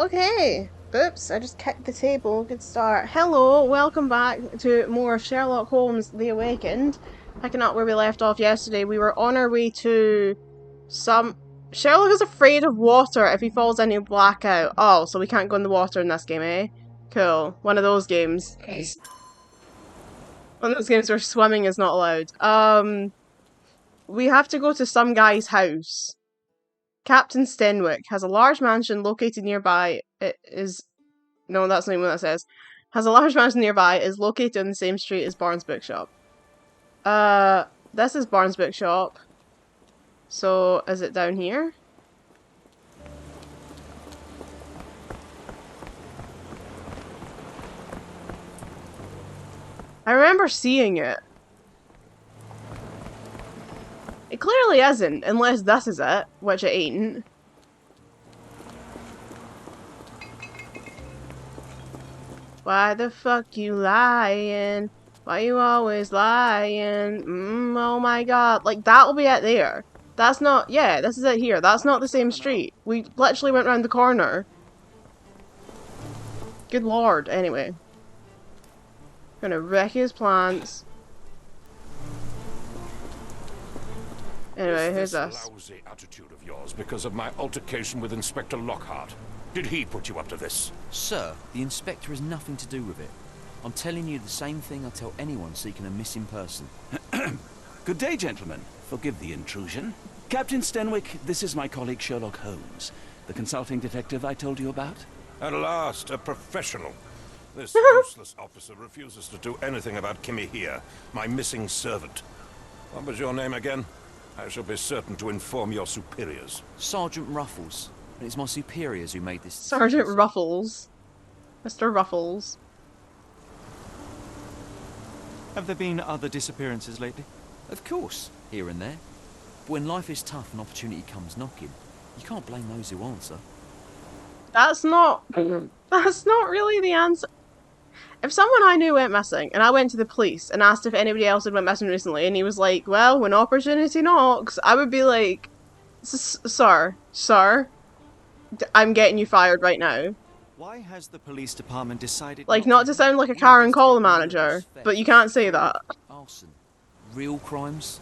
Okay. Oops, I just kicked the table. Good start. Hello, welcome back to more of Sherlock Holmes The Awakened. Picking up where we left off yesterday, we were on our way to some... Sherlock is afraid of water if he falls into blackout. Oh, so we can't go in the water in this game, eh? Cool. One of those games. One of those games where swimming is not allowed. We have to go to some guy's house. Captain Stenwick has a large mansion located nearby. It is... No, that's not even what that says. Has a large mansion nearby, is located on the same street as Barnes Bookshop. This is Barnes Bookshop. So, is it down here? I remember seeing it. It clearly isn't, unless this is it, which it ain't. Why the fuck you lying? Why you always lying? Oh my god. Like, that'll be it there. That's not... Yeah, this is it here. That's not the same street. We literally went round the corner. Good lord. Anyway. Gonna wreck his plants. Anyway, who's this? Lousy attitude of yours because of my altercation with Inspector Lockhart. Did he put you up to this? Sir, the inspector has nothing to do with it. I'm telling you the same thing I tell anyone seeking a missing person. Good day, gentlemen. Forgive the intrusion. Captain Stenwick, this is my colleague Sherlock Holmes, the consulting detective I told you about. At last, a professional. This useless officer refuses to do anything about Kimihia, my missing servant. What was your name again? I shall be certain to inform your superiors. Sergeant Ruffles. And it's my superiors who made this decision. Sergeant Ruffles. Mr. Ruffles. Have there been other disappearances lately? Of course, here and there. But when life is tough and opportunity comes knocking, you can't blame those who answer. That's not really the answer. If someone I knew went missing, and I went to the police and asked if anybody else had went missing recently, and he was like, well, when opportunity knocks, I would be like, sir, I'm getting you fired right now. Why has the police department decided... Like, not to sound like a Karen Call manager, but you can't say that. Arson. Real crimes.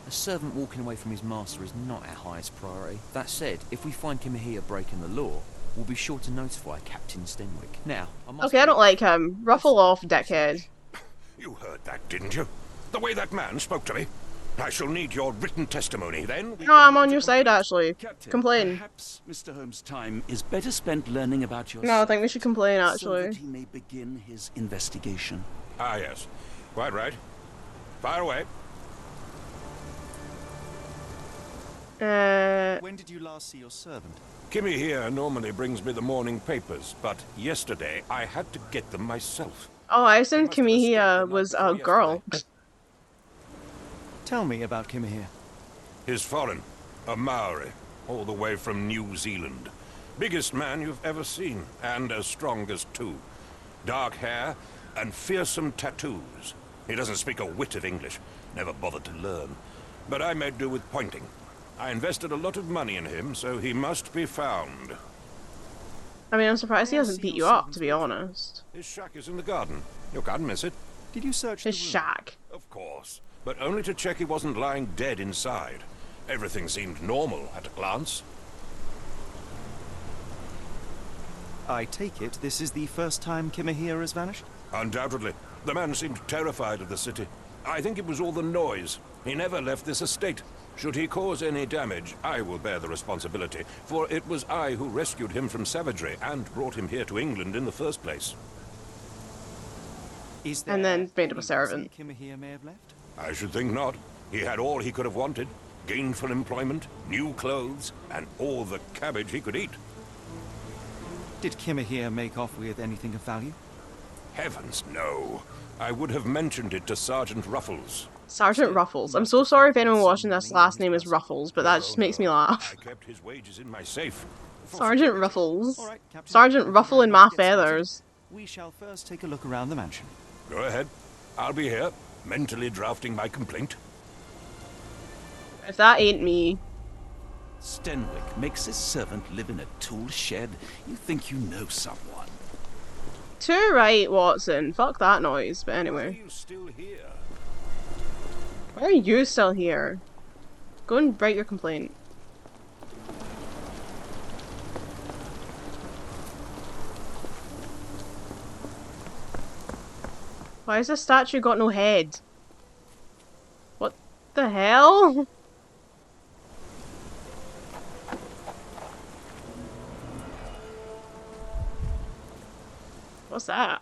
A servant walking away from his master is not our highest priority. That said, if we find Kimihia breaking the law, we'll be sure to notify Captain Stenwick. Now, Okay, I don't like him. Ruffle off, dickhead. You heard that, didn't you? The way that man spoke to me. I shall need your written testimony, then... No, I'm on your side, actually. Captain, Complain. Perhaps Mr. Holmes' time is better spent learning about your... No, I think we should complain, so actually. that he may begin his investigation. Ah, yes. Quite right. Fire away. When did you last see your servant? Kimmy here normally brings me the morning papers, but yesterday I had to get them myself. Oh, I assumed Kimihia was a girl. Tell me about Kimihia. He's foreign, a Maori, all the way from New Zealand. Biggest man you've ever seen, and as strong as two. Dark hair and fearsome tattoos. He doesn't speak a whit of English, never bothered to learn. But I made do with pointing. I invested a lot of money in him, so he must be found. I mean, I'm surprised he hasn't beat you up, to be honest. His shack is in the garden. You can't miss it. Did you search His the room? shack. Of course, but only to check he wasn't lying dead inside. Everything seemed normal at a glance. I take it this is the first time Kimihia has vanished? Undoubtedly. The man seemed terrified of the city. I think it was all the noise. He never left this estate. Should he cause any damage, I will bear the responsibility, for it was I who rescued him from savagery and brought him here to England in the first place. Is And then made him a any servant. reason Kimihia may have left? I should think not. He had all he could have wanted. Gainful employment, new clothes, and all the cabbage he could eat. Did Kimihia make off with anything of value? Heavens, no. I would have mentioned it to Sergeant Ruffles. Sergeant Ruffles. I'm so sorry if anyone watching this last name is Ruffles, but that just makes me laugh. I kept his wages in my safe. Sergeant Ruffles. All right, Captain. Sergeant Ruffle in my feathers. We shall first take a look around the mansion. Go ahead. I'll be here, mentally drafting my complaint. If that ain't me. Stenwick makes his servant live in a tool shed? You think you know someone? Too right, Watson. Fuck that noise. But Why are anyway. you still here? Why are you still here? Go and write your complaint. Why has this statue got no head? What the hell? What's that?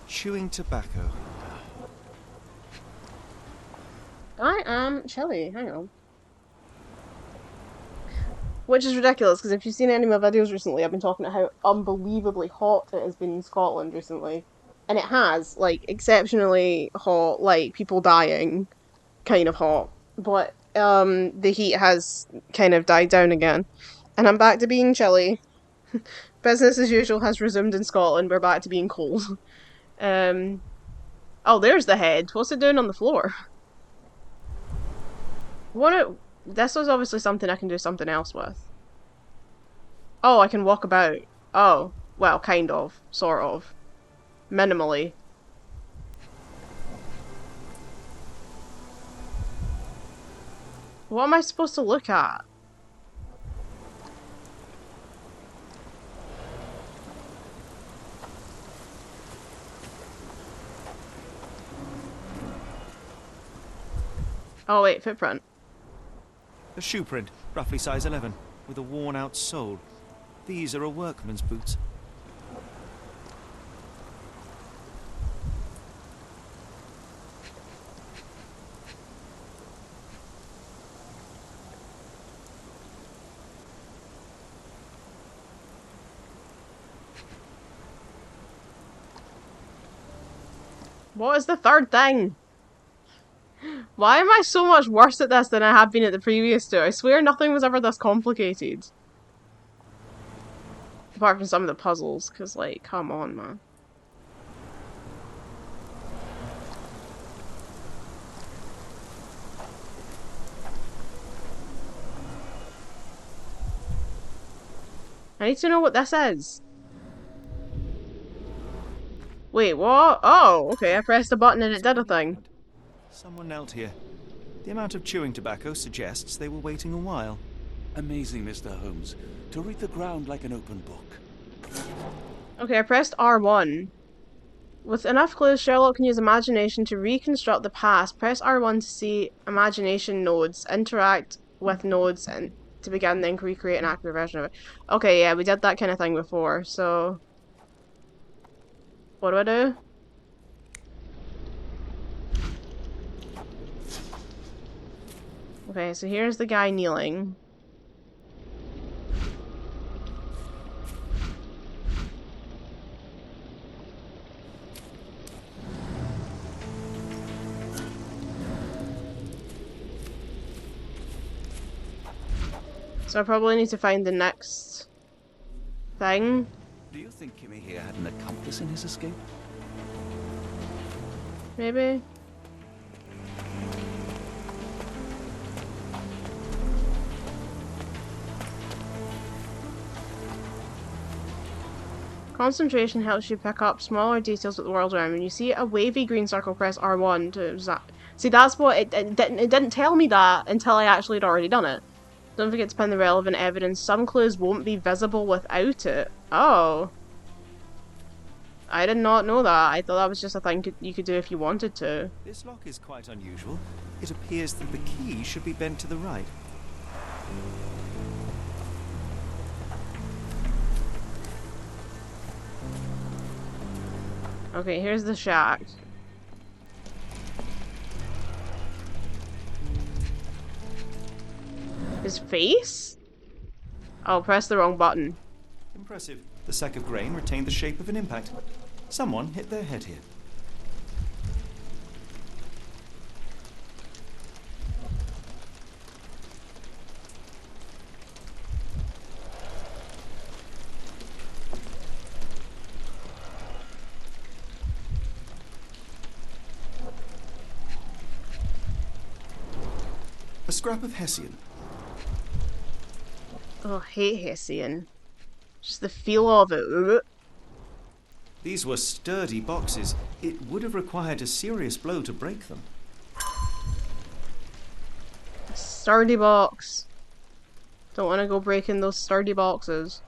Chewing tobacco. I am chilly. Hang on. Which is ridiculous, because if you've seen any of my videos recently, I've been talking about how unbelievably hot it has been in Scotland recently. And it has, like, exceptionally hot, like, people dying kind of hot. But, the heat has kind of died down again. And I'm back to being chilly. Business as usual has resumed in Scotland, we're back to being cold. Oh, there's the head. What's it doing on the floor? This was obviously something I can do something else with. Oh, I can walk about. Oh, well, kind of. Sort of. Minimally. What am I supposed to look at? Oh wait, footprint. A shoe print, roughly size 11, with a worn-out sole. These are a workman's boots. What is the third thing? Why am I so much worse at this than I have been at the previous two? I swear nothing was ever this complicated. Apart from some of the puzzles, because, like, come on, man. I need to know what this is. Wait, what? Oh, okay, I pressed a button and it did a thing. Someone knelt here. The amount of chewing tobacco suggests they were waiting a while. Amazing, Mr. Holmes. To read the ground like an open book. Okay, I pressed R1. With enough clues, Sherlock can use imagination to reconstruct the past. Press R1 to see imagination nodes. Interact with nodes and to begin, then recreate an accurate version of it. Okay, yeah, we did that kind of thing before, so... What do I do? Okay, so here's the guy kneeling. So I probably need to find the next thing. Do you think Kimihia had an accomplice in his escape? Maybe? Concentration helps you pick up smaller details of the world around. When you see a wavy green circle, press R1 to... See, that's what... It didn't tell me that until I actually had already done it. Don't forget to pin the relevant evidence. Some clues won't be visible without it. Oh. I did not know that. I thought that was just a thing you could do if you wanted to. This lock is quite unusual. It appears that the key should be bent to the right. Okay, here's the shack. His face? Oh, press the wrong button. Impressive. The sack of grain retained the shape of an impact. Someone hit their head here. A scrap of Hessian. Oh, I hate Hessian. Just the feel of it. Ugh. These were sturdy boxes. It would have required a serious blow to break them. Sturdy box. Don't want to go breaking those sturdy boxes.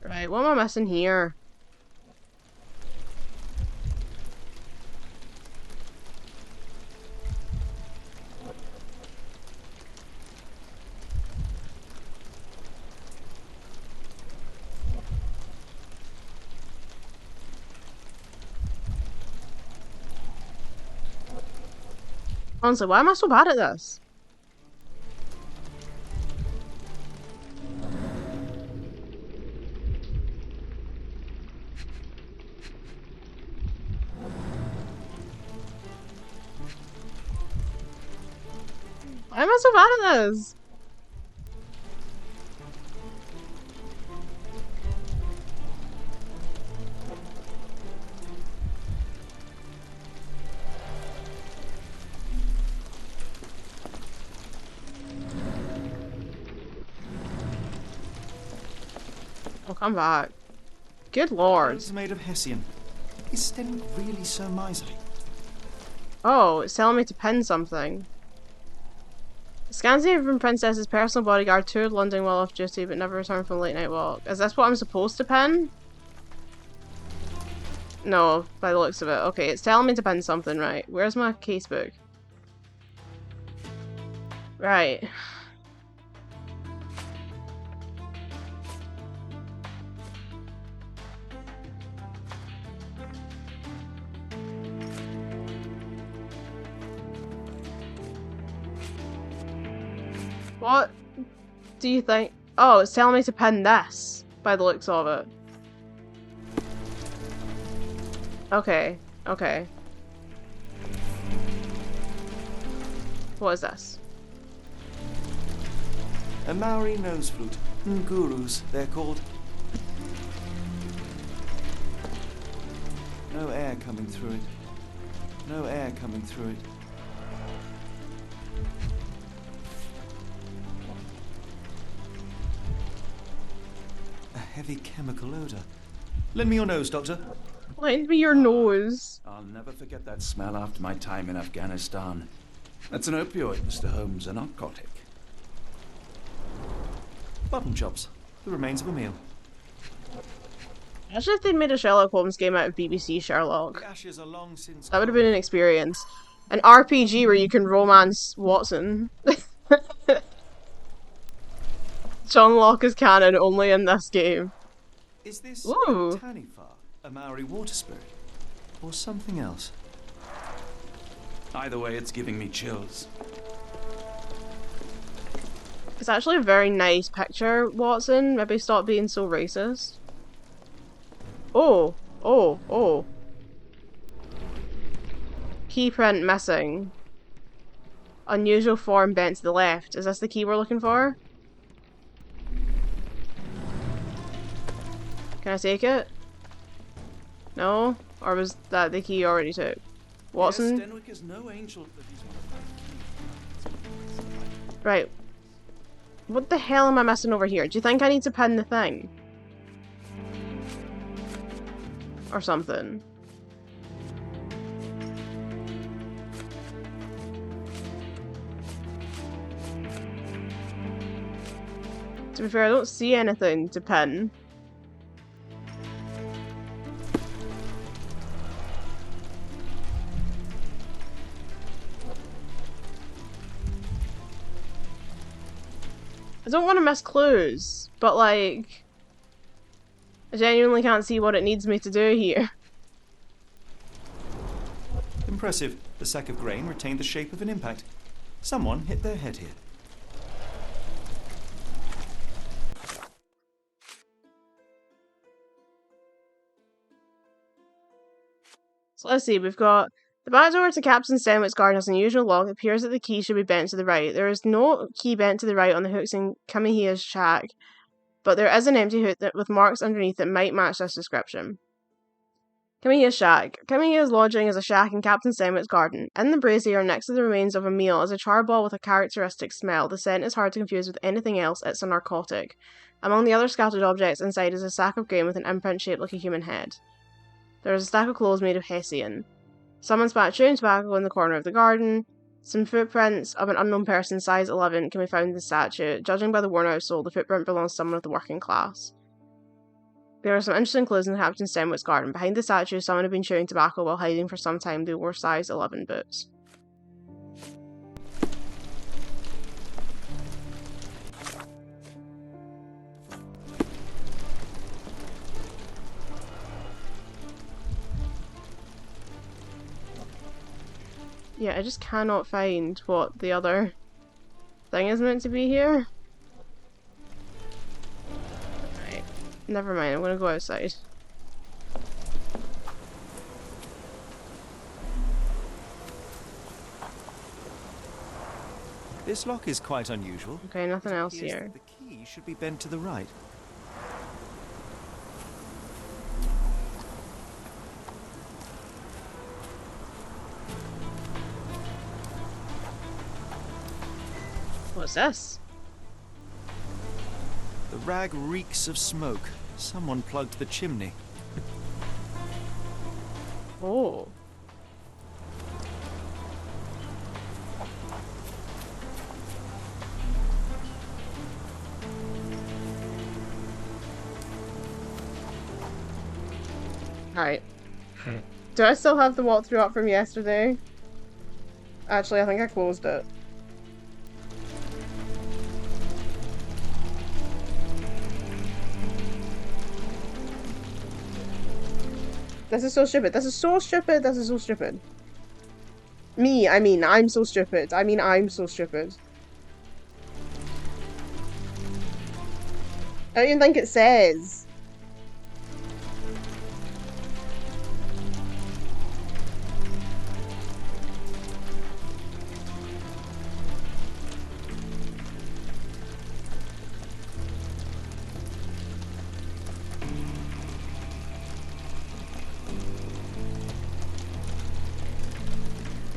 Right, what am I missing here? Honestly, why am I so bad at this? Why am I so bad at this? Oh, come back. Good lord. It's made of Hessian. Is Stenwick really so miserly? Oh, it's telling me to pin something. Scans from Princess's personal bodyguard toured London while off duty but never returned from a late night walk. Is this what I'm supposed to pin? No, by the looks of it. Okay, it's telling me to pin something, right. Where's my casebook? Right. What do you think? Oh, it's telling me to pin this, by the looks of it. Okay, okay. What is this? A Maori nose flute. Ngurus, they're called. No air coming through it. No air coming through it. A heavy chemical odor. Lend me your nose, Doctor. Lend me your nose. I'll never forget that smell after my time in Afghanistan. That's an opioid, Mr. Holmes, a narcotic. Button chops. The remains of a meal. Imagine if they'd made a Sherlock Holmes game out of BBC Sherlock. The ashes are long since That would have been an experience. An RPG where you can romance Watson. John Locke is canon only in this game. Is this Ooh. Tanifa, a Maori water spirit? Or something else? Either way, it's giving me chills. It's actually a very nice picture, Watson. Maybe stop being so racist. Oh, oh, oh. Keyprint missing. Unusual form bent to the left. Is this the key we're looking for? Can I take it? No? Or was that the key you already took? Watson? Yes, Stenwick is no angel, but he's one of my Right. What the hell am I missing over here? Do you think I need to pin the thing? Or something? To be fair, I don't see anything to pin. I don't want to miss clues, but like, I genuinely can't see what it needs me to do here. Impressive. The sack of grain retained the shape of an impact. Someone hit their head here. So let's see, we've got the back door to Captain Stenwick's garden has an unusual lock. It appears that the key should be bent to the right. There is no key bent to the right on the hooks in Kimihia's shack, but there is an empty hook with marks underneath that might match this description. Kimihia's shack. Kimihia's lodging is a shack in Captain Stenwick's garden. In the brazier, next to the remains of a meal, is a charball with a characteristic smell. The scent is hard to confuse with anything else. It's a narcotic. Among the other scattered objects inside is a sack of grain with an imprint shaped like a human head. There is a stack of clothes made of hessian. Someone spat chewing tobacco in the corner of the garden. Some footprints of an unknown person, size 11, can be found in the statue. Judging by the worn-out sole, the footprint belongs to someone of the working class. There are some interesting clues in Captain Stenwick's garden. Behind the statue, someone had been chewing tobacco while hiding for some time. They wore size 11 boots. Yeah, I just cannot find what the other thing is meant to be here. Right, never mind, I'm gonna go outside. This lock is quite unusual. Okay, nothing else It appears here. that the key should be bent to the right. What's this? The rag reeks of smoke. Someone plugged the chimney. Oh. Alright. Do I still have the walkthrough up from yesterday? Actually, I think I closed it. This is so stupid. This is so stupid. This is so stupid. I mean, I'm so stupid. I'm so stupid. I don't even think it says.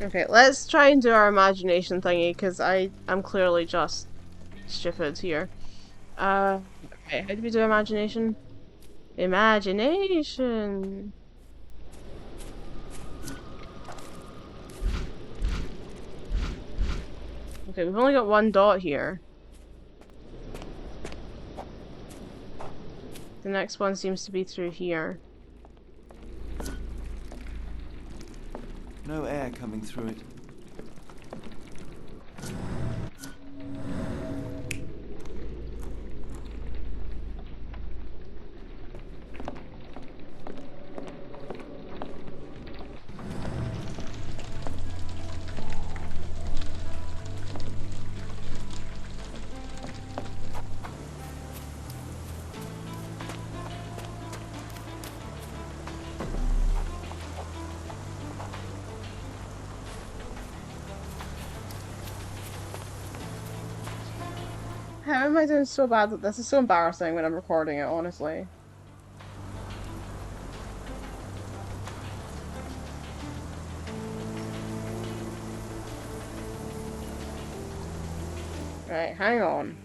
Okay, let's try and do our imagination thingy, because I'm clearly just stupid here. Okay, how do we do imagination? Imagination! Okay, we've only got one dot here. The next one seems to be through here. No air coming through it. How am I doing so bad that this is so embarrassing when I'm recording it, honestly. Right, hang on.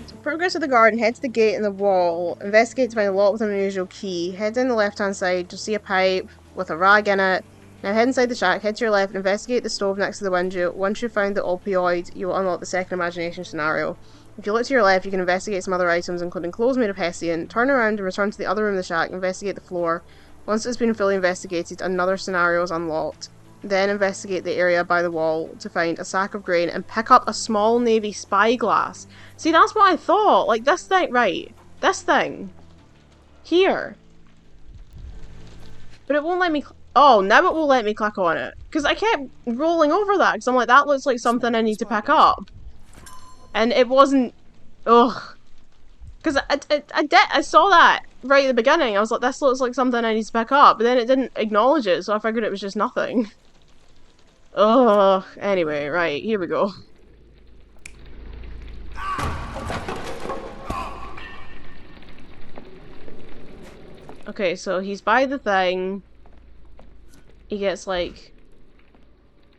So progress to the garden, head to the gate in the wall, investigate to find a lock with an unusual key, head down the left-hand side, you'll see a pipe with a rag in it. Now head inside the shack, head to your left, and investigate the stove next to the window. Once you've found the opioid, you will unlock the second imagination scenario. If you look to your left, you can investigate some other items, including clothes made of hessian. Turn around and return to the other room of the shack, investigate the floor. Once it's been fully investigated, another scenario is unlocked. Then investigate the area by the wall to find a sack of grain and pick up a small navy spyglass. See, that's what I thought. Like, this thing, right. This thing. Here. But it won't let me... Oh, now it will let me click on it. Because I kept rolling over that, because I'm like, that looks like something I need to pick up. And it wasn't... Ugh. Because I saw that right at the beginning. I was like, this looks like something I need to pick up. But then it didn't acknowledge it, so I figured it was just nothing. Ugh. Anyway, right, here we go. Okay, so he's by the thing. He gets, like,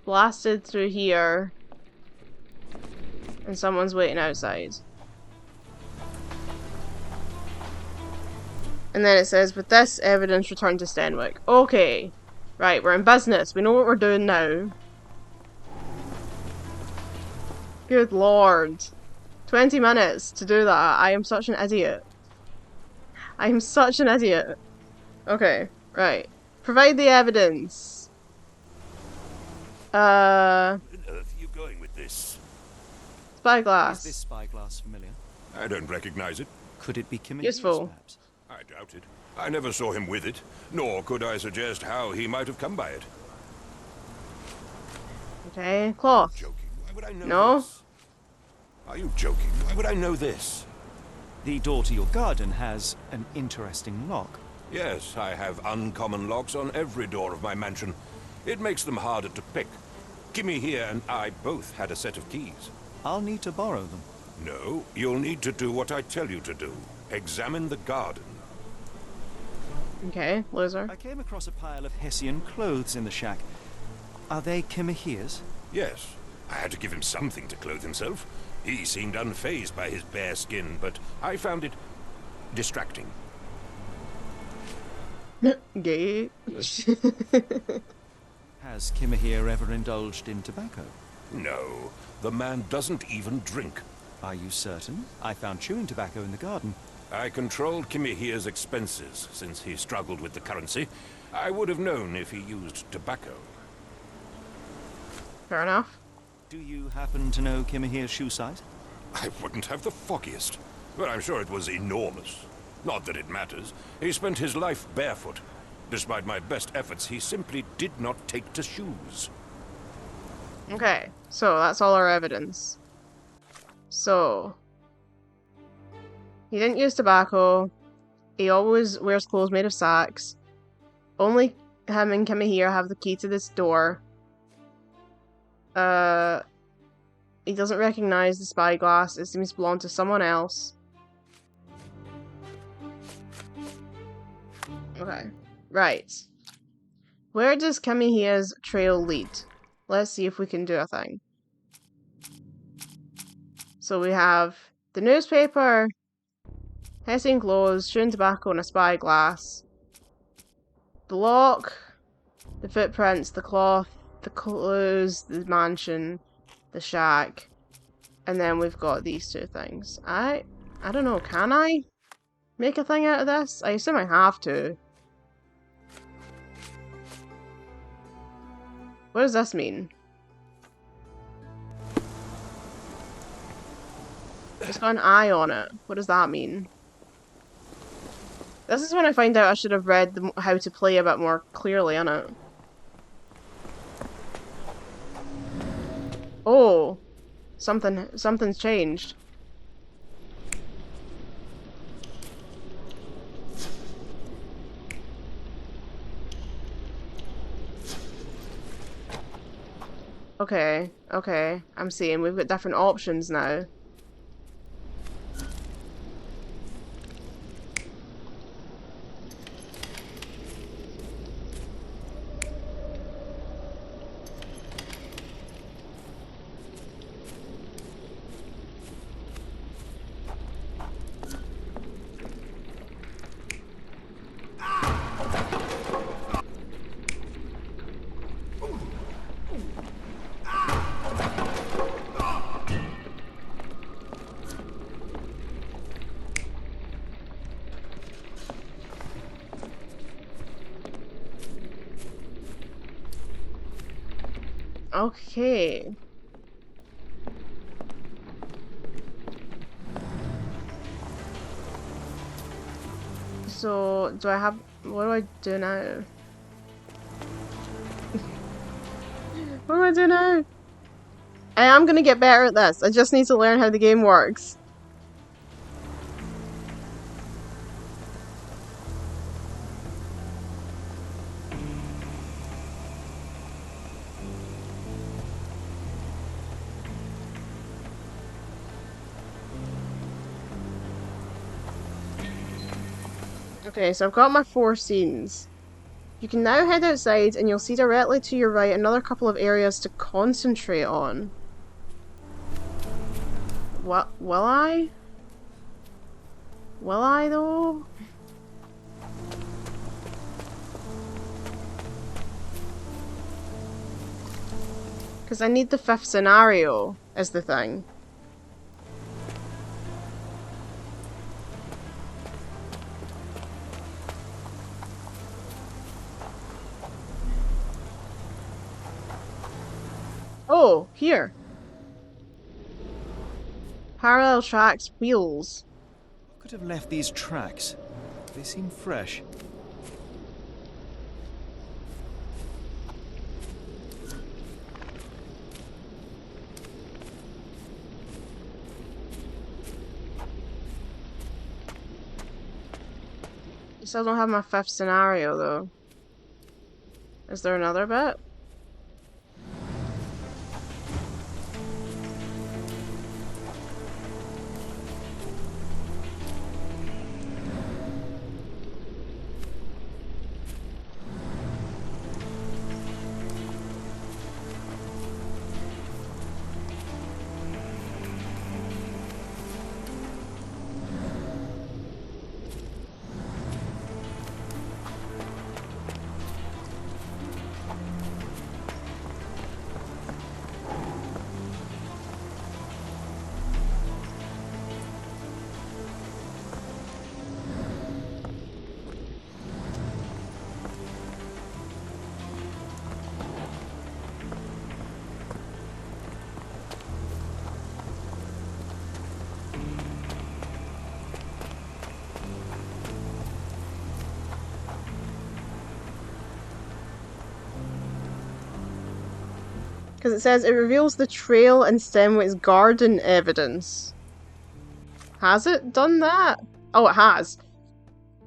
blasted through here. And someone's waiting outside. And then it says, with this evidence, return to Stenwick. Okay. Right, we're in business. We know what we're doing now. Good lord. 20 minutes to do that. I am such an idiot. I am such an idiot. Okay, right. Provide the evidence. Where on earth are you going with this? Spyglass. Is this spyglass familiar? I don't recognize it. Could it be Kimihia's, Useful. perhaps? I doubt it. I never saw him with it, nor could I suggest how he might have come by it. Okay, cloth. Joking. Why would I know No? this? Are you joking? Why would I know this? The door to your garden has an interesting lock. Yes, I have uncommon locks on every door of my mansion. It makes them harder to pick. Kimihia and I both had a set of keys. I'll need to borrow them. No, you'll need to do what I tell you to do. Examine the garden. Okay, loser. I came across a pile of Hessian clothes in the shack. Are they Kimihia's? Yes, I had to give him something to clothe himself. He seemed unfazed by his bare skin, but I found it distracting. Gay. Has Kimihia ever indulged in tobacco? No, the man doesn't even drink. Are you certain? I found chewing tobacco in the garden. I controlled Kimihia's expenses since he struggled with the currency. I would have known if he used tobacco. Fair enough. Do you happen to know Kimihia's shoe size? I wouldn't have the foggiest, but I'm sure it was enormous. Not that it matters. He spent his life barefoot. Despite my best efforts, he simply did not take to shoes. Okay, so that's all our evidence. So, he didn't use tobacco. He always wears clothes made of sacks. Only him and Kimihia have the key to this door. He doesn't recognize the spyglass. It seems to belong to someone else. Okay, right. Where does Kimihia's trail lead? Let's see if we can do a thing. So we have the newspaper, Hessian clothes, chewing tobacco, and a spyglass. The lock, the footprints, the cloth, the clothes, the mansion, the shack, and then we've got these two things. I don't know, can I make a thing out of this? I assume I have to. What does this mean? It's got an eye on it. What does that mean? This is when I find out I should have read how to play a bit more clearly, innit? Oh, something's changed. Okay, okay, I'm seeing we've got different options now. Okay. So, what do I do now? What do I do now? I am gonna get better at this. I just need to learn how the game works. Okay, so I've got my 4 scenes. You can now head outside and you'll see directly to your right another couple of areas to concentrate on. What? Will I? Will I though? Because I need the 5th scenario as the thing. Oh, here. Parallel tracks, wheels. Could have left these tracks. They seem fresh. I still don't have my 5th scenario though. Is there another bit? Because it says it reveals the trail and Stenwick's garden evidence. Has it done that? Oh, it has.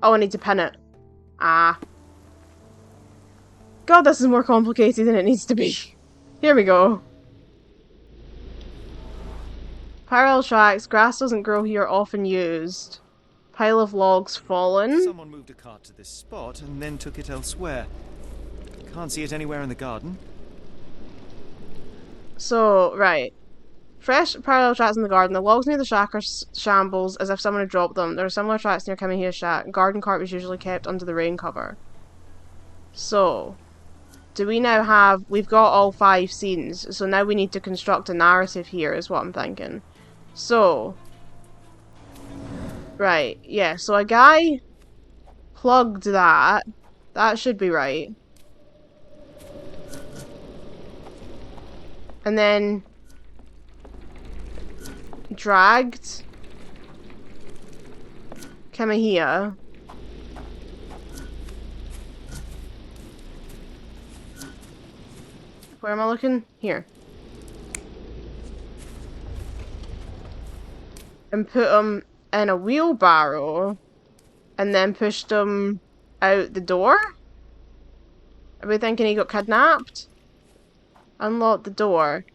Oh, I need to pin it. Ah. God, this is more complicated than it needs to be. Here we go. Parallel tracks, grass doesn't grow here, often used. Pile of logs fallen. Someone moved a cart to this spot and then took it elsewhere. Can't see it anywhere in the garden. So, right. Fresh parallel tracks in the garden. The logs near the shack are shambles, as if someone had dropped them. There are similar tracks near Kimihia's shack. Garden cart was usually kept under the rain cover. So, do we now have... We've got all 5 scenes, so now we need to construct a narrative here, is what I'm thinking. So... Right, yeah, so a guy plugged that. That should be right. And then dragged Kimihia. Where am I looking? Here. And put him in a wheelbarrow and then pushed him out the door? Are we thinking he got kidnapped? Unlock the door.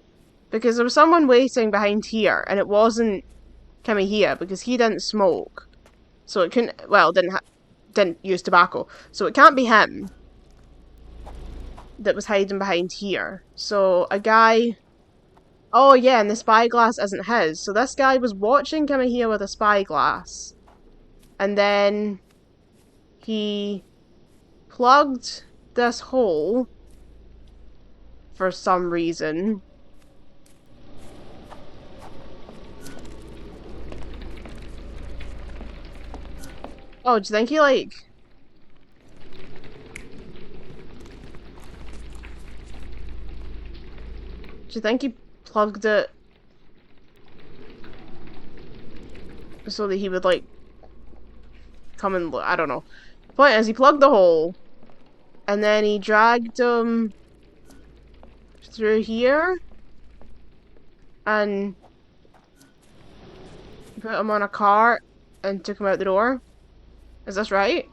Because there was someone waiting behind here, and it wasn't Kimihia, because he didn't smoke. So it couldn't, well, didn't use tobacco. So it can't be him that was hiding behind here. So a guy... Oh yeah, and the spyglass isn't his. So this guy was watching Kimihia with a spyglass. And then he plugged this hole for some reason. Oh, do you think he, like... Do you think he plugged it so that he would, like, come and look? I don't know. The point is, he plugged the hole, and then he dragged him through here, and put him on a cart, and took him out the door. Is this right?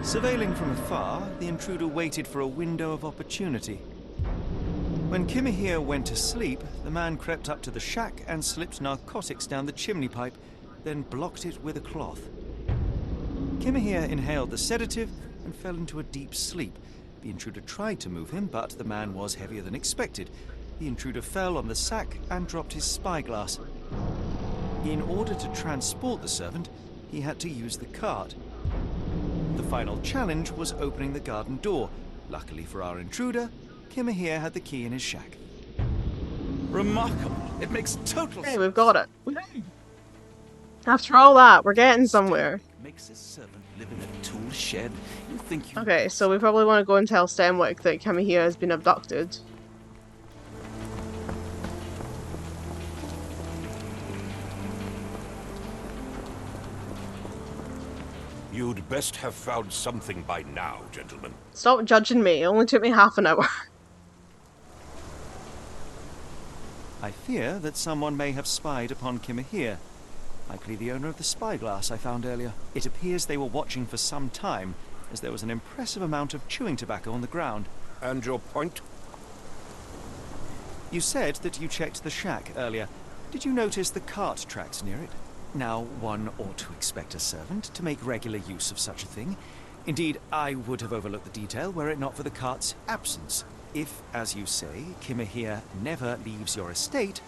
Surveilling from afar, the intruder waited for a window of opportunity. When Kimihia went to sleep, the man crept up to the shack and slipped narcotics down the chimney pipe, then blocked it with a cloth. Kimihia inhaled the sedative and fell into a deep sleep. The intruder tried to move him, but the man was heavier than expected. The intruder fell on the sack and dropped his spyglass. In order to transport the servant, he had to use the cart. The final challenge was opening the garden door. Luckily for our intruder, Kimihia had the key in his shack. Remarkable. It makes total Hey, sense. we've got it. After all that, we're getting somewhere. Makes his servant live in a tool shed. You think you... Okay, so we probably want to go and tell Stenwick that Kimihia has been abducted. You'd best have found something by now, gentlemen. Stop judging me, it only took me half an hour. I fear that someone may have spied upon Kimihia. Likely the owner of the spyglass I found earlier. It appears they were watching for some time, as there was an impressive amount of chewing tobacco on the ground. And your point? You said that you checked the shack earlier. Did you notice the cart tracks near it? Now, one ought to expect a servant to make regular use of such a thing. Indeed, I would have overlooked the detail were it not for the cart's absence. If, as you say, Kimihia never leaves your estate,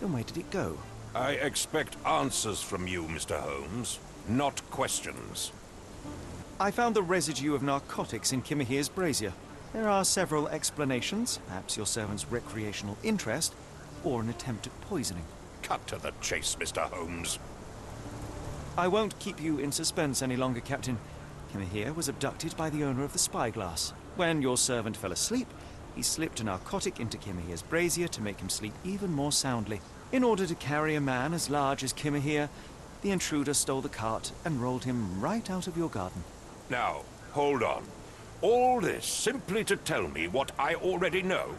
then where did it go? I expect answers from you, Mr. Holmes, not questions. I found the residue of narcotics in Kimihia's brazier. There are several explanations, perhaps your servant's recreational interest, or an attempt at poisoning. Cut to the chase, Mr. Holmes. I won't keep you in suspense any longer, Captain. Kimihia was abducted by the owner of the spyglass. When your servant fell asleep, he slipped a narcotic into Kimihia's brazier to make him sleep even more soundly. In order to carry a man as large as Kimihia, the intruder stole the cart and rolled him right out of your garden. Now, hold on. All this simply to tell me what I already know?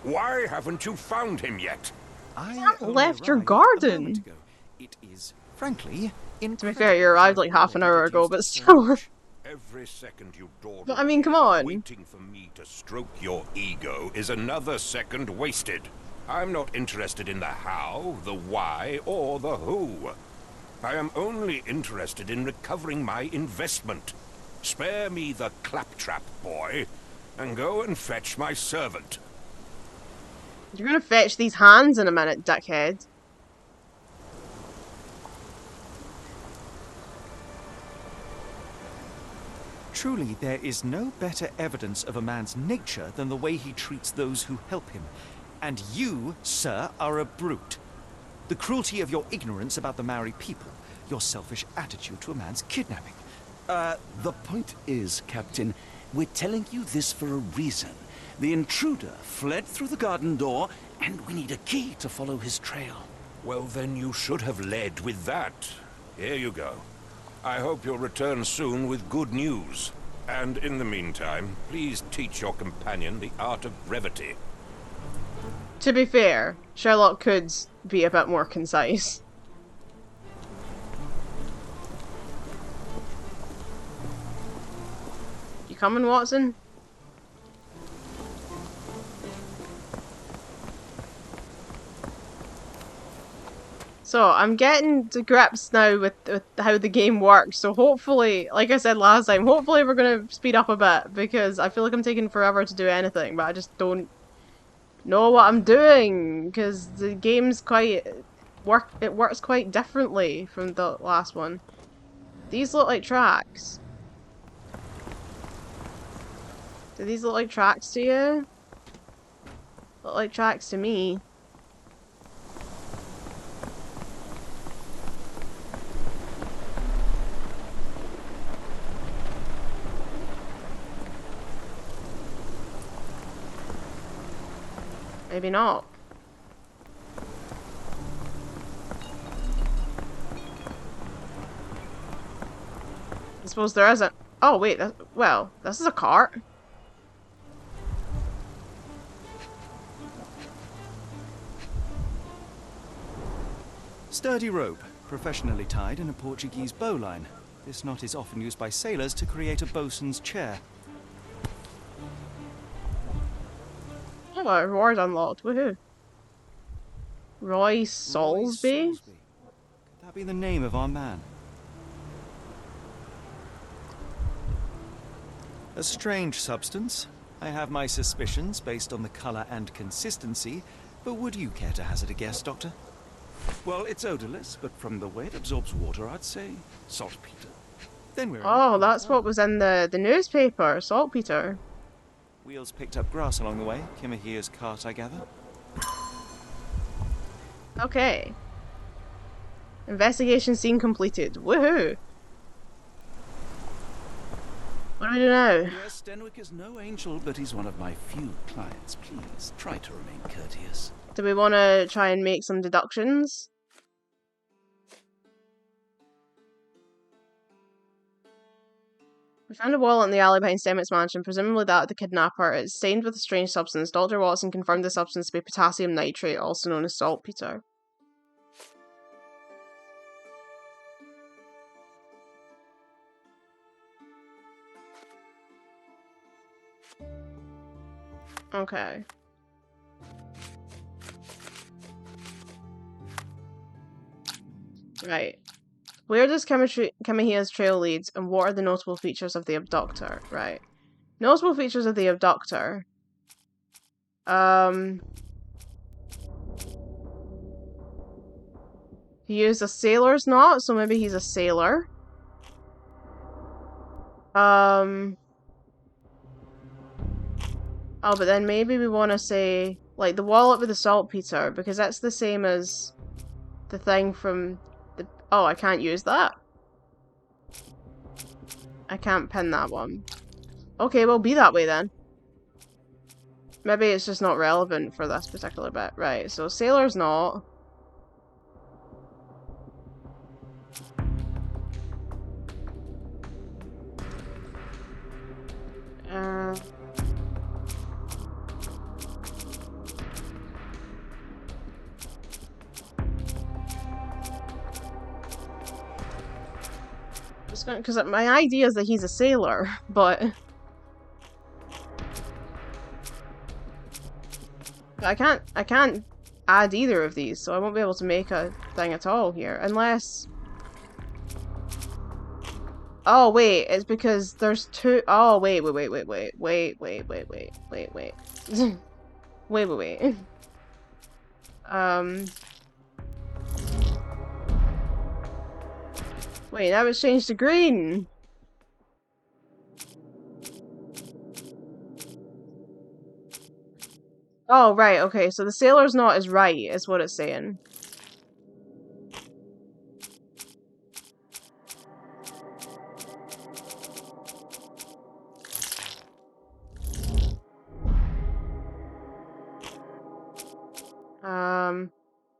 Why haven't you found him yet? I haven't only left your arrived a garden. moment ago. It is, frankly, To be fair, you arrived like half an hour ago, but still. Every second you dawdle But I mean, come on. waiting for me to stroke your ego is another second wasted. I'm not interested in the how, the why, or the who. I am only interested in recovering my investment. Spare me the claptrap, boy, and go and fetch my servant. You're gonna fetch these hands in a minute, dickhead. Truly, there is no better evidence of a man's nature than the way he treats those who help him. And you, sir, are a brute. The cruelty of your ignorance about the Maori people, your selfish attitude to a man's kidnapping. The point is, Captain, we're telling you this for a reason. The intruder fled through the garden door, and we need a key to follow his trail. Well, then you should have led with that. Here you go. I hope you'll return soon with good news. And in the meantime, please teach your companion the art of brevity. To be fair, Sherlock could be a bit more concise. You coming, Watson? So, I'm getting to grips now with how the game works, so hopefully, like I said last time, hopefully we're gonna speed up a bit, because I feel like I'm taking forever to do anything, but I just don't know what I'm doing, because the game's it works quite differently from the last one. These look like tracks. Do these look like tracks to you? Look like tracks to me. Maybe not. I suppose there isn't. Oh wait, well, this is a cart. Sturdy rope, professionally tied in a Portuguese bowline. This knot is often used by sailors to create a bosun's chair. Oh, a reward unlocked. Woohoo. Roy Solsby? Could that be the name of our man? A strange substance. I have my suspicions based on the color and consistency, but would you care to hazard a guess, Doctor? Well, it's odorless, but from the way it absorbs water, I'd say saltpeter. Then we're... Oh, that's what was in the newspaper, saltpeter. Wheels picked up grass along the way. Kimihia's cart, I gather. Okay. Investigation scene completed. Woohoo! What do we do now? Yes, Stenwick is no angel, but he's one of my few clients. Please, try to remain courteous. Do we want to try and make some deductions? We found a wallet in the alley behind Stemmick's mansion, presumably that of the kidnapper. It's stained with a strange substance. Dr. Watson confirmed the substance to be potassium nitrate, also known as saltpeter. Okay. Right. Where does Kimihia's trail lead, and what are the notable features of the abductor? Right. Notable features of the abductor. He used a sailor's knot, so maybe he's a sailor. Oh, but then maybe we want to say, like, the wallet with the saltpeter, because that's the same as the thing from the... Oh, I can't use that. I can't pin that one. Okay, well, be that way then. Maybe it's just not relevant for this particular bit. Right, so sailor's knot. Because my idea is that he's a sailor, but I can't add either of these, so I won't be able to make a thing at all here, unless... Oh wait, it's because there's two... Oh wait. Wait. Wait, now it's changed to green! Oh, right, okay, so the sailor's knot is right, is what it's saying.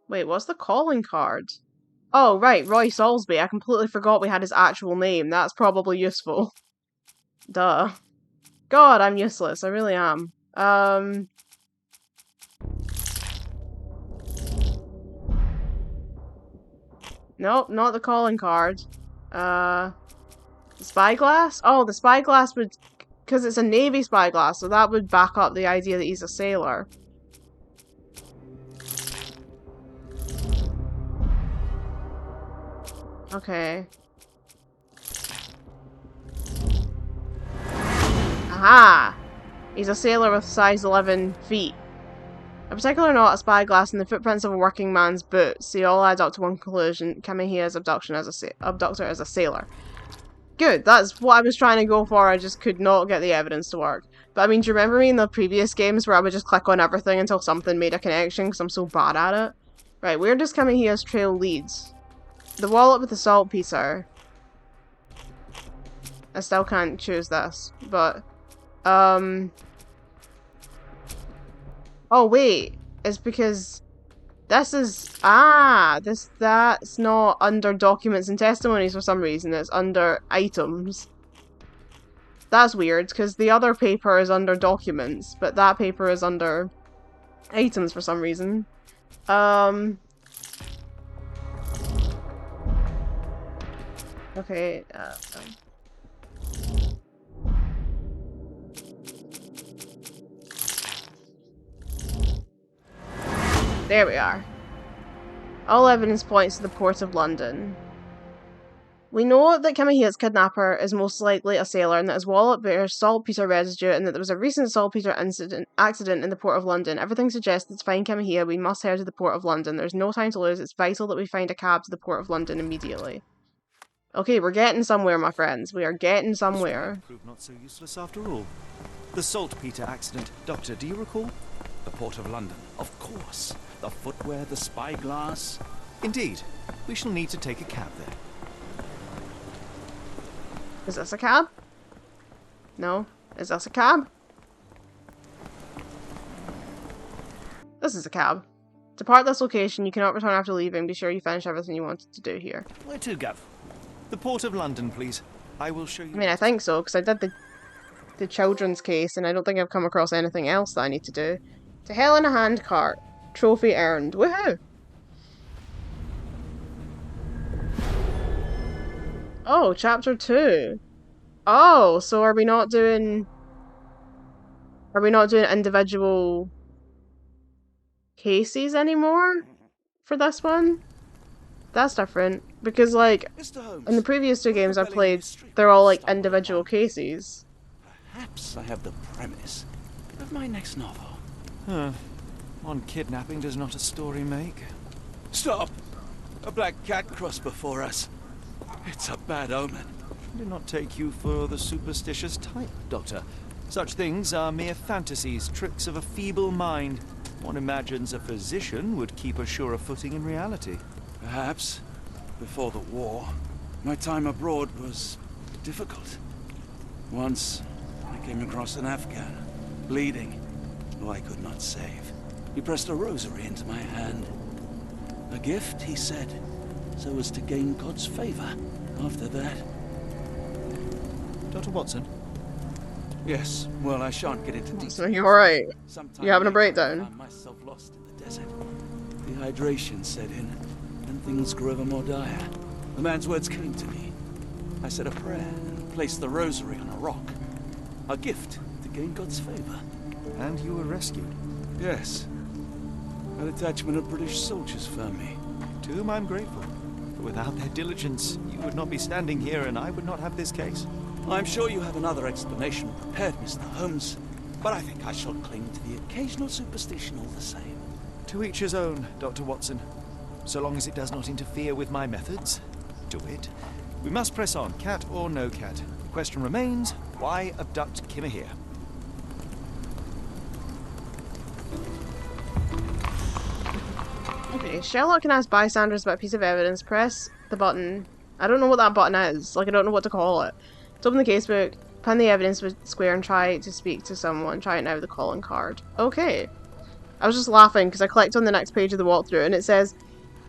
Wait, what's the calling card? Oh, right, Roy Salisbury. I completely forgot we had his actual name. That's probably useful. Duh. God, I'm useless. I really am. Nope, not the calling card. The spyglass? Oh, the spyglass would... Because it's a navy spyglass, so that would back up the idea that he's a sailor. Okay. Aha! He's a sailor with size 11 feet. A particular knot, a spyglass, and the footprints of a working man's boots. They all add up to one conclusion. Kimihia's abductor as a sailor. Good, that's what I was trying to go for, I just could not get the evidence to work. But I mean, do you remember me in the previous games where I would just click on everything until something made a connection because I'm so bad at it? Right, where does Kimihia's trail lead? The wallet with the saltpeter. I still can't choose this, but... Oh wait, it's because... This is... that's not under documents and testimonies for some reason, it's under items. That's weird, because the other paper is under documents, but that paper is under items for some reason. Okay, there we are. All evidence points to the Port of London. We know that Kimihia's kidnapper is most likely a sailor and that his wallet bears saltpeter residue and that there was a recent saltpeter accident in the Port of London. Everything suggests that to find Kimihia, we must head to the Port of London. There's no time to lose. It's vital that we find a cab to the Port of London immediately. Okay, we're getting somewhere, my friends. We are getting somewhere. Proved not so useless after all. The saltpeter accident. Doctor, do you recall? The Port of London, of course. The footwear, the spyglass. Indeed. We shall need to take a cab there. Is this a cab? No. Is this a cab? This is a cab. Depart this location. You cannot return after leaving. Be sure you finish everything you wanted to do here. Where to, Gav? The Port of London, please. I will show you... I mean, I think so, because I did the children's case, and I don't think I've come across anything else that I need to do. To hell in a handcart. Trophy earned. Woohoo! Oh, chapter 2. Oh, so are we not doing individual cases anymore for this one? That's different. Because, like, Mr. Holmes, in the previous two games I've rebelling played, mystery. they're all, like, Stop individual it. cases. Perhaps I have the premise of my next novel. One kidnapping does not a story make. Stop! A black cat crossed before us. It's a bad omen. I do not take you for the superstitious type, Doctor. Such things are mere fantasies, tricks of a feeble mind. One imagines a physician would keep a surer footing in reality. Perhaps, before the war, my time abroad was difficult. Once, I came across an Afghan, bleeding, who I could not save. He pressed a rosary into my hand. A gift, he said, so as to gain God's favor. After that... Dr. Watson? Yes, well, I shan't get into details. So you're alright. Sometime You having a later, I breakdown? found myself lost in the desert. Dehydration set in, and things grew ever more dire. The man's words came to me. I said a prayer and placed the rosary on a rock. A gift to gain God's favor. And you were rescued. Yes. A detachment of British soldiers found me. To whom I'm grateful. For without their diligence, you would not be standing here and I would not have this case. I'm sure you have another explanation prepared, Mr. Holmes, but I think I shall cling to the occasional superstition all the same. To each his own, Dr. Watson. So long as it does not interfere with my methods, do it. We must press on, cat or no cat. The question remains, why abduct Kimihia? Okay, Sherlock can ask bystanders about a piece of evidence. Press the button. I don't know what that button is. Like, I don't know what to call it. To open the casebook, pin the evidence with square and try to speak to someone. Try it now with the calling card. Okay. I was just laughing because I clicked on the next page of the walkthrough and it says,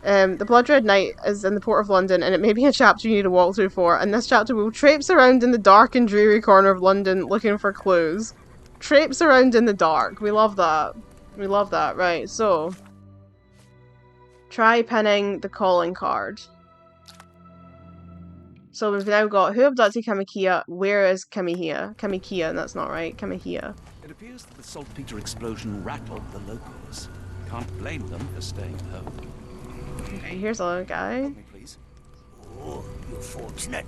the Blood Red Knight is in the Port of London and it may be a chapter you need a walkthrough for, and this chapter will traipse around in the dark and dreary corner of London looking for clues. Traipse around in the dark. We love that. We love that. Right, so... try pinning the calling card. So we've now got, who abducted Kimihia? Where is Kimihia? Kimihia, that's not right. Kimihia. It appears that the saltpeter explosion rattled the locals. Can't blame them for staying home. Okay, here's a guy. Help me, please. Oh, you're fortunate.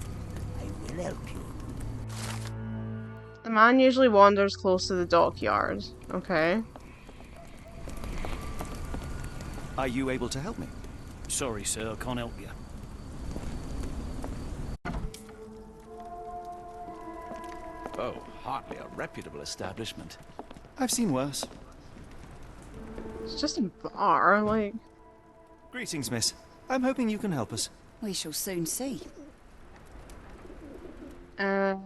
I will help you. The man usually wanders close to the dockyard. Okay. Are you able to help me? Sorry, sir, I can't help you. Oh, hardly a reputable establishment. I've seen worse. It's just a bar, like... Greetings, miss. I'm hoping you can help us. We shall soon see. Uh...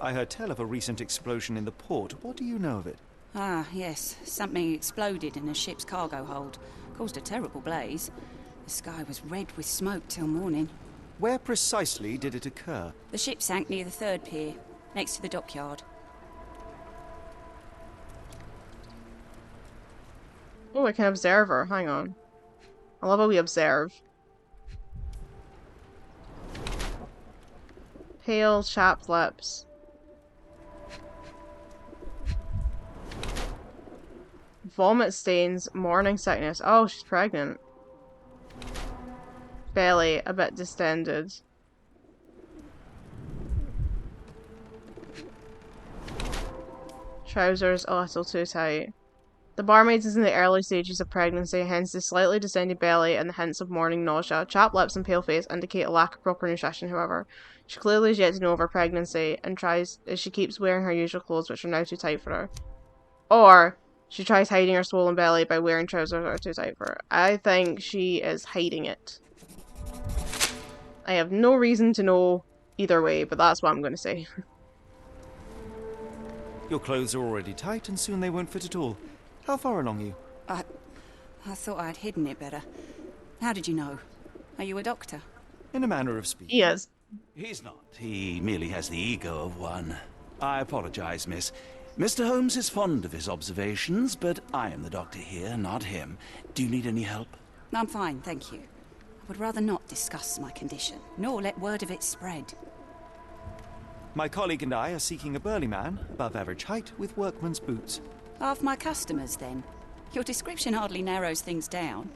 I heard tell of a recent explosion in the port. What do you know of it? Ah, yes. Something exploded in a ship's cargo hold. Caused a terrible blaze. The sky was red with smoke till morning. Where precisely did it occur? The ship sank near the third pier, next to the dockyard. Oh, I can observe her. Hang on. I love how we observe. Pale, chapped lips. Vomit stains, morning sickness. Oh, she's pregnant. belly a bit distended. Trousers a little too tight. The barmaid is in the early stages of pregnancy, hence the slightly distended belly and the hints of morning nausea. Chapped lips and pale face indicate a lack of proper nutrition, however. She clearly is yet to know of her pregnancy and tries as she keeps wearing her usual clothes, which are now too tight for her. Or she tries hiding her swollen belly by wearing trousers that are too tight for her. I think she is hiding it. I have no reason to know either way, but that's what I'm going to say. Your clothes are already tight and soon they won't fit at all. How far along are you? I thought I'd hidden it better. How did you know? Are you a doctor? In a manner of speaking. He is. He's not. He merely has the ego of one. I apologize, miss. Mr. Holmes is fond of his observations, but I am the doctor here, not him. Do you need any help? I'm fine, thank you. I would rather not discuss my condition, nor let word of it spread. My colleague and I are seeking a burly man, above average height, with workman's boots. Half my customers, then. Your description hardly narrows things down.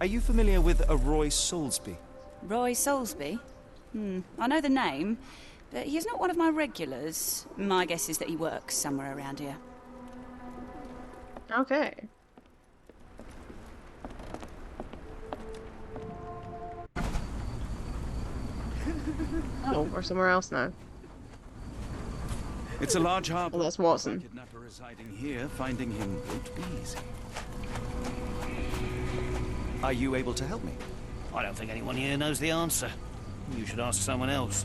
Are you familiar with a Roy Soulsby? Roy Soulsby? I know the name, but he's not one of my regulars. My guess is that he works somewhere around here. Okay. Oh, we're somewhere else now. It's a large harbor. Oh, that's Watson. A kidnapper residing here, finding him won't be easy. Are you able to help me? I don't think anyone here knows the answer. You should ask someone else.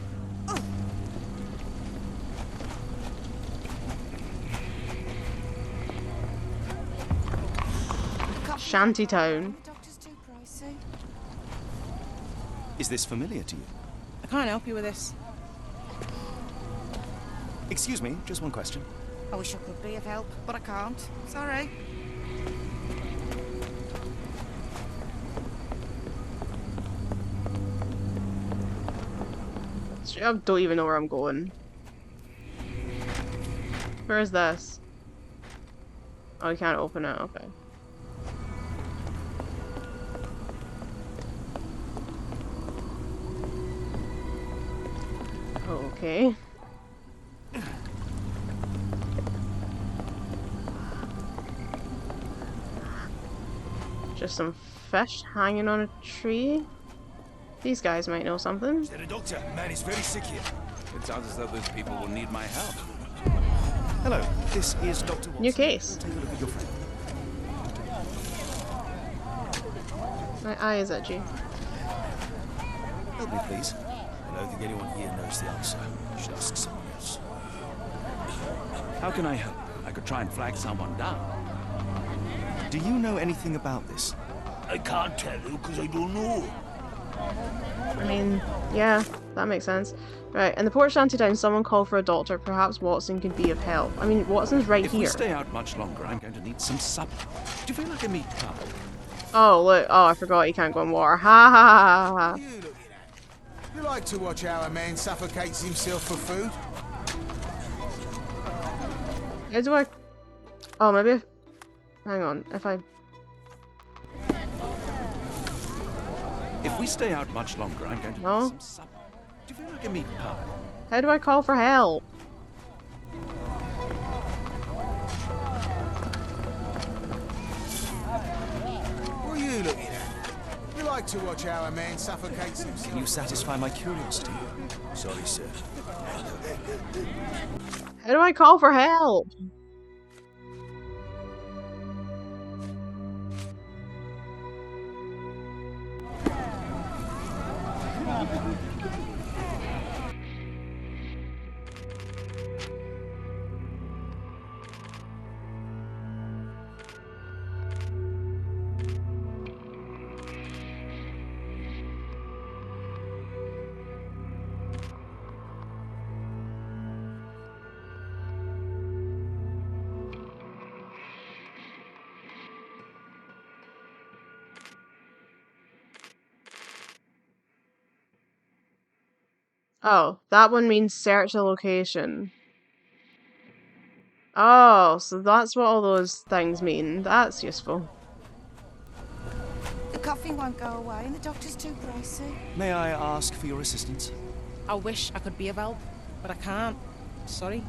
Shantytown. Is this familiar to you? I can't help you with this. Excuse me, just one question. I wish I could be of help, but I can't. Sorry. I don't even know where I'm going. Where is this? Oh, you can't open it, okay. Okay. Just some fish hanging on a tree. These guys might know something. Is there a doctor? Man is very sick here. It sounds as though those people will need my help. Hello, this is Dr. Watson. New case. Take a look at your friend. My eye is itchy. Help me, please. I don't think anyone here knows the answer. You should ask someone else. How can I help? I could try and flag someone down. Do you know anything about this? I can't tell you because I don't know. I mean, yeah, that makes sense. Right, in the port shantytown, someone called for a doctor. Perhaps Watson could be of help. I mean, Watson's right If here. we stay out much longer, I'm going to need some supper. Do you feel like a meat pie? Oh, look. Oh, I forgot you can't go in water. Ha ha ha ha. You looking at? You like to watch how a man suffocates himself for food? How do I... Oh, maybe if... Hang on, if I... If we stay out much longer, I'm going to No. need some supper. Do you feel like a meat pie? How do I call for help? What are you looking at? You like to watch how a man suffocates himself? Can you satisfy my curiosity? Sorry, sir. How do I call for help? Oh, that one means search a location. Oh, so that's what all those things mean. That's useful. coughing won't go away and the doctor's too pricey. May I ask for your assistance? I wish I could be of help, but I can't. Sorry.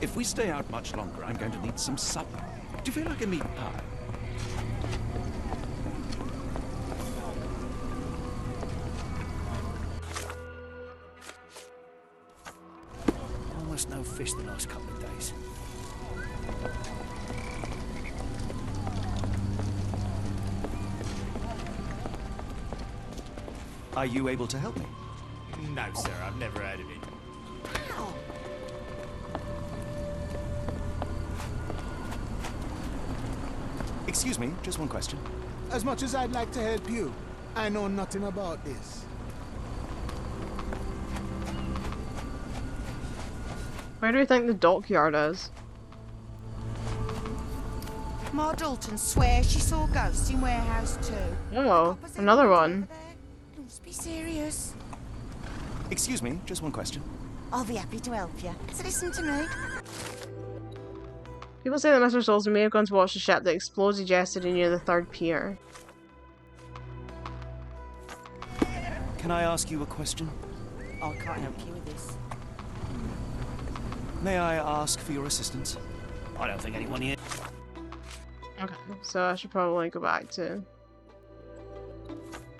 If we stay out much longer, I'm going to need some supper. Do you feel like a meat pie? Almost no fish the last couple of days. Are you able to help me? No, sir, I've never heard of it. Excuse me, just one question. As much as I'd like to help you, I know nothing about this. Where do you think the dockyard is? Ma Dalton swears she saw ghosts in warehouse 2. Oh, another one. Let's be serious. Excuse me, just one question. I'll be happy to help you. So listen to me. People say that Mr. Solson may have gone to watch the ship that exploded yesterday near the 3rd pier. Can I ask you a question? I can't help you with this. May I ask for your assistance? I don't think anyone here. Okay, so I should probably go back to...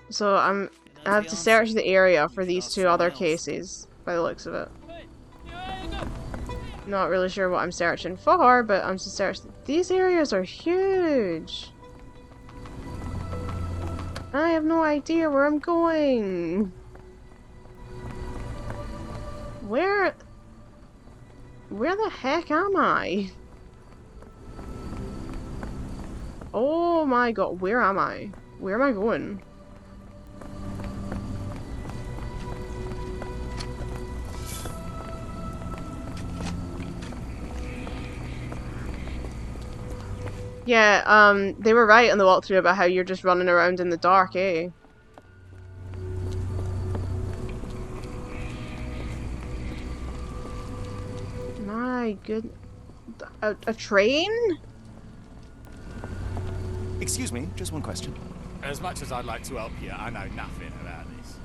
So I have to search the area for these 2 other cases, by the looks of it. Not really sure what I'm searching for, but I'm just searching. These areas are huge! I have no idea where I'm going! Where the heck am I? Oh my god, where am I? Where am I going? Yeah, they were right on the walkthrough about how you're just running around in the dark, eh? My good... A train? Excuse me, just one question. As much as I'd like to help you, I know nothing about this.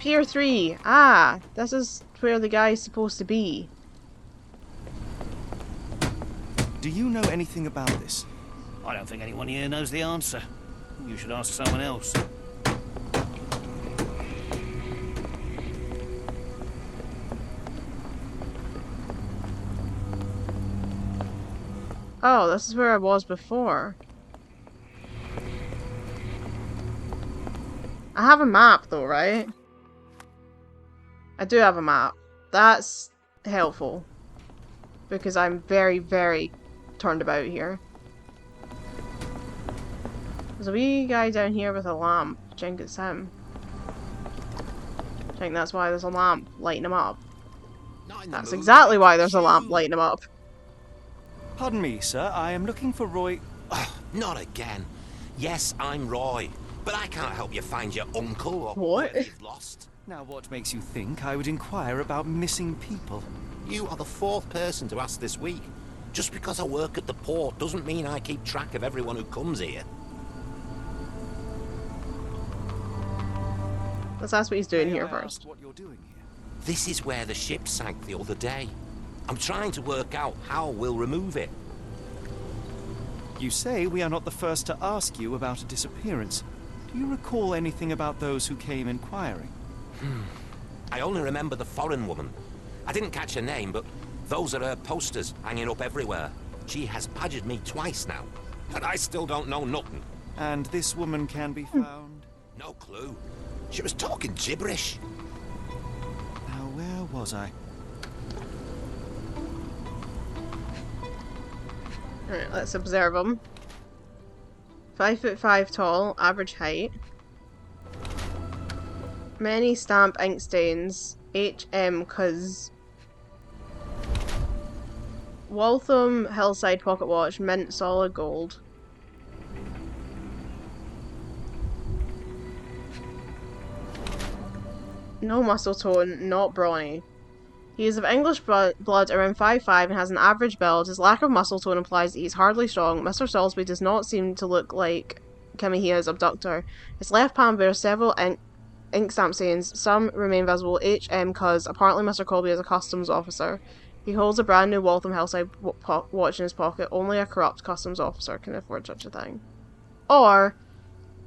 Pier 3. Ah, this is where the guy's supposed to be. Do you know anything about this? I don't think anyone here knows the answer. You should ask someone else. Oh, this is where I was before. I have a map though, right? I do have a map. That's helpful. Because I'm very, very turned about here. There's a wee guy down here with a lamp. I think it's him. I think that's why there's a lamp lighting him up. That's exactly why there's a lamp lighting him up. Pardon me, sir. I am looking for Roy... Oh, not again. Yes, I'm Roy. But I can't help you find your uncle or what you've lost. Now, what makes you think I would inquire about missing people? You are the 4th person to ask this week. Just because I work at the port doesn't mean I keep track of everyone who comes here. Let's ask what he's doing here May I first. ask what you're doing here? This is where the ship sank the other day. I'm trying to work out how we'll remove it. You say we are not the first to ask you about a disappearance. Do you recall anything about those who came inquiring? I only remember the foreign woman. I didn't catch her name, but those are her posters hanging up everywhere. She has badgered me twice now, and I still don't know nothing. And this woman can be found? No clue. She was talking gibberish. Now, where was I? Alright, let's observe him. 5'5" tall, average height. Many stamp ink stains. HM cuz. Waltham Hillside pocket watch, mint solid gold. No muscle tone, not brawny. He is of English blood around 5'5" and has an average build. His lack of muscle tone implies that he's hardly strong. Mr. Salisbury does not seem to look like Kimihia's abductor. His left palm bears several ink stamp stains. Some remain visible. HM cuz. Apparently Mr. Colby is a customs officer. He holds a brand new Waltham Hillside watch in his pocket. Only a corrupt customs officer can afford such a thing. Or,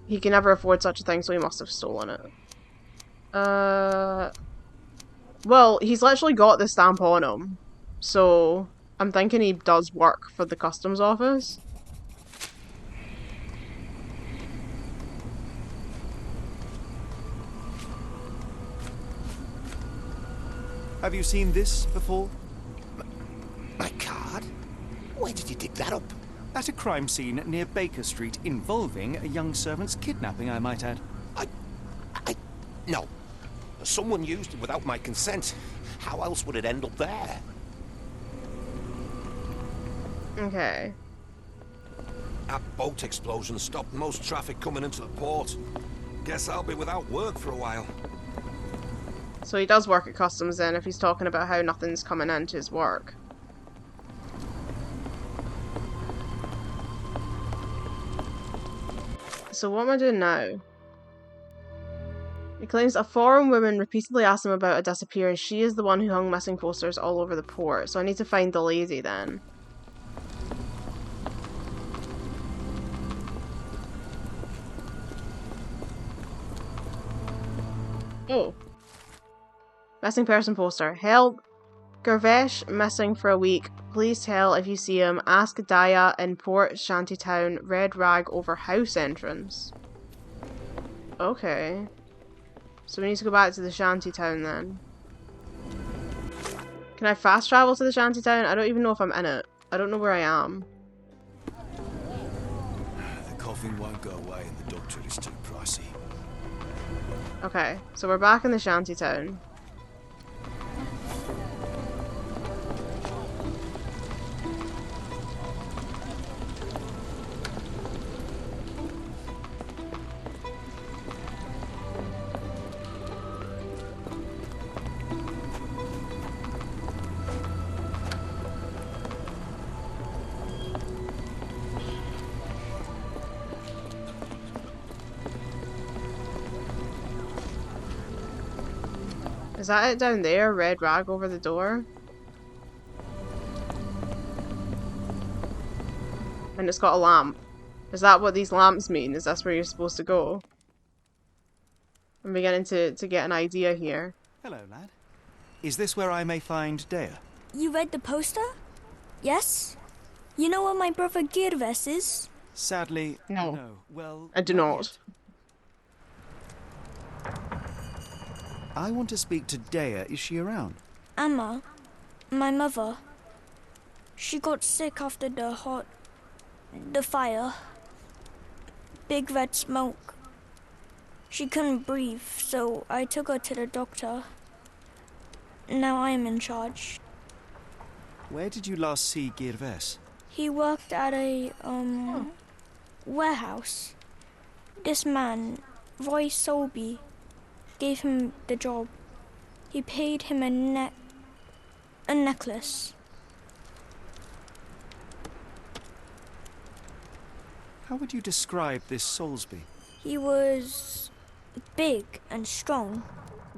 he can never afford such a thing, so he must have stolen it. Well, he's literally got the stamp on him. So, I'm thinking he does work for the customs office. Have you seen this before? My card? Where did you dig that up? At a crime scene near Baker Street involving a young servant's kidnapping, I might add. No. Someone used it without my consent. How else would it end up there? Okay. That boat explosion stopped most traffic coming into the port. Guess I'll be without work for a while. So he does work at customs then, if he's talking about how nothing's coming into his work. So what am I doing now? He claims a foreign woman repeatedly asked him about a disappearance. She is the one who hung missing posters all over the port. So I need to find the lady then. Oh. Missing person poster. Help. Gervesh missing for a week. Please tell if you see him. Ask Daya in Port Shantytown. Red rag over house entrance. Okay. So we need to go back to the shantytown then. Can I fast travel to the shantytown? I don't even know if I'm in it. I don't know where I am. The coughing won't go away and the doctor is too pricey. Okay, so we're back in the shantytown. Is that it down there? Red rag over the door? And it's got a lamp. Is that what these lamps mean? Is that where you're supposed to go? I'm beginning to get an idea here. Hello, lad. Is this where I may find Dea? You read the poster? Yes? You know where my brother Girves is? Sadly, no. Well, I do not. I want to speak to Dea. Is she around? Amma, my mother. She got sick after the fire. Big red smoke. She couldn't breathe, so I took her to the doctor. Now I am in charge. Where did you last see Girves? He worked at a, warehouse. This man, Roy Solby, gave him the job. He paid him a necklace. How would you describe this Soulsby? He was big and strong.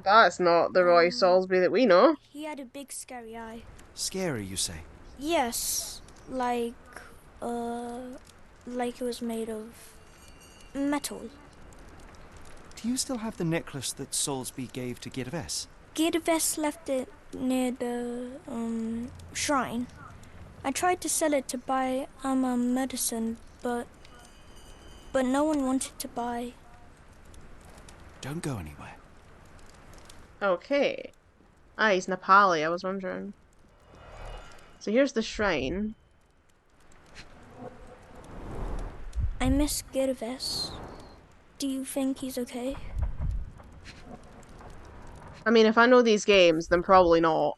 That's not the Roy Salisbury that we know. He had a big scary eye. Scary, you say? Yes, like it was made of metal. Do you still have the necklace that Soulsby gave to Girves? Girves left it near the shrine. I tried to sell it to buy Amma medicine, but no one wanted to buy. Don't go anywhere. Okay. Ah, he's Nepali, I was wondering. So here's the shrine. I miss Girves. Do you think he's okay? I mean, if I know these games, then probably not.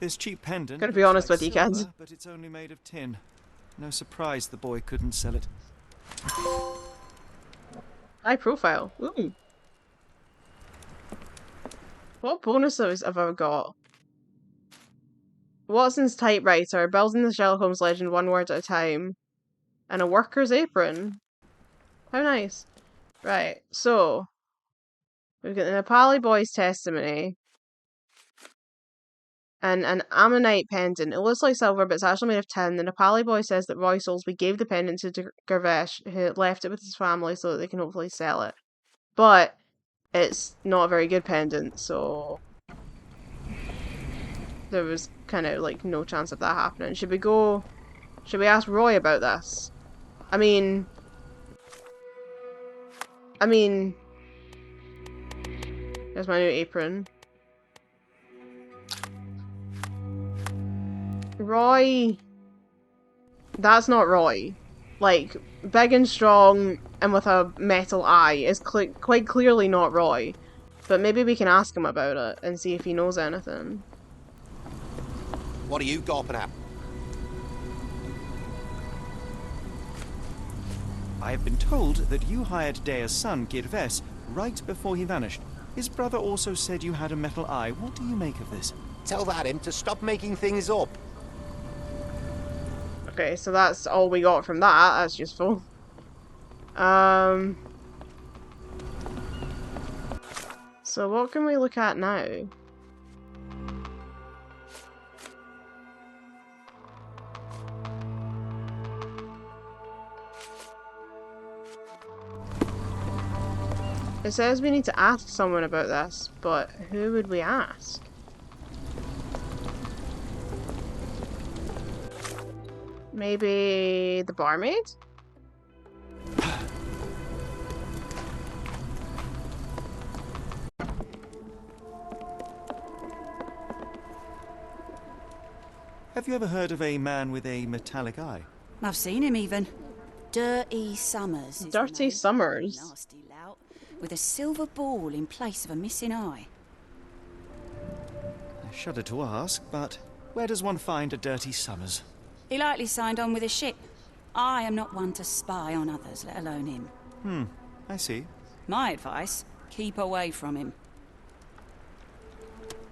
This cheap pendant. Gotta be honest like with you, kids. silver, but it's only made of tin. No surprise the boy couldn't sell it. High profile. Ooh. What bonuses have I got? Watson's typewriter, building the Sherlock Holmes legend one word at a time, and a worker's apron. How nice. Right, so we've got the Nepali boy's testimony and an ammonite pendant. It looks like silver, but it's actually made of tin. The Nepali boy says that Roy Soulsby gave the pendant to Garvesh, who left it with his family so that they can hopefully sell it. But it's not a very good pendant, so there was kind of like no chance of that happening. Should we ask Roy about this? I mean, there's my new apron. Roy, that's not Roy. Like, big and strong and with a metal eye is quite clearly not Roy. But maybe we can ask him about it and see if he knows anything. What are you gawping at? I have been told that you hired Dea's son, Girves, right before he vanished. His brother also said you had a metal eye. What do you make of this? Tell that him to stop making things up. Okay, so that's all we got from that. That's useful. So what can we look at now? It says we need to ask someone about this, but who would we ask? Maybe the barmaid? Have you ever heard of a man with a metallic eye? I've seen him even. Dirty Summers. is the Dirty name. Summers. Nasty lout. With a silver ball in place of a missing eye. I shudder to ask, but where does one find a Dirty Summers? He likely signed on with a ship. I am not one to spy on others, let alone him. I see. My advice, keep away from him.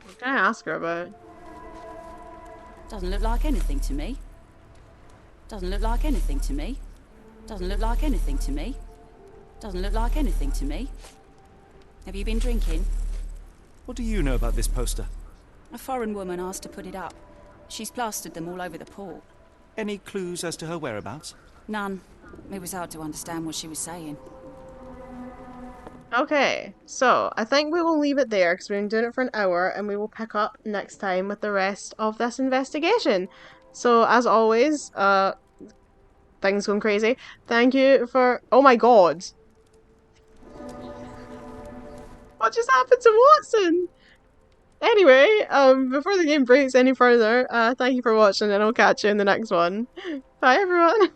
What can I ask her about? Doesn't look like anything to me. Doesn't look like anything to me. Doesn't look like anything to me. Doesn't look like anything to me. Have you been drinking? What do you know about this poster? A foreign woman asked to put it up. She's plastered them all over the port. Any clues as to her whereabouts? None. It was hard to understand what she was saying. Okay, so I think we will leave it there because we've been doing it for an hour and we will pick up next time with the rest of this investigation. So as always, things going crazy. Thank you for— oh my god! What just happened to Watson? Anyway, before the game breaks any further, thank you for watching and I'll catch you in the next one. Bye everyone!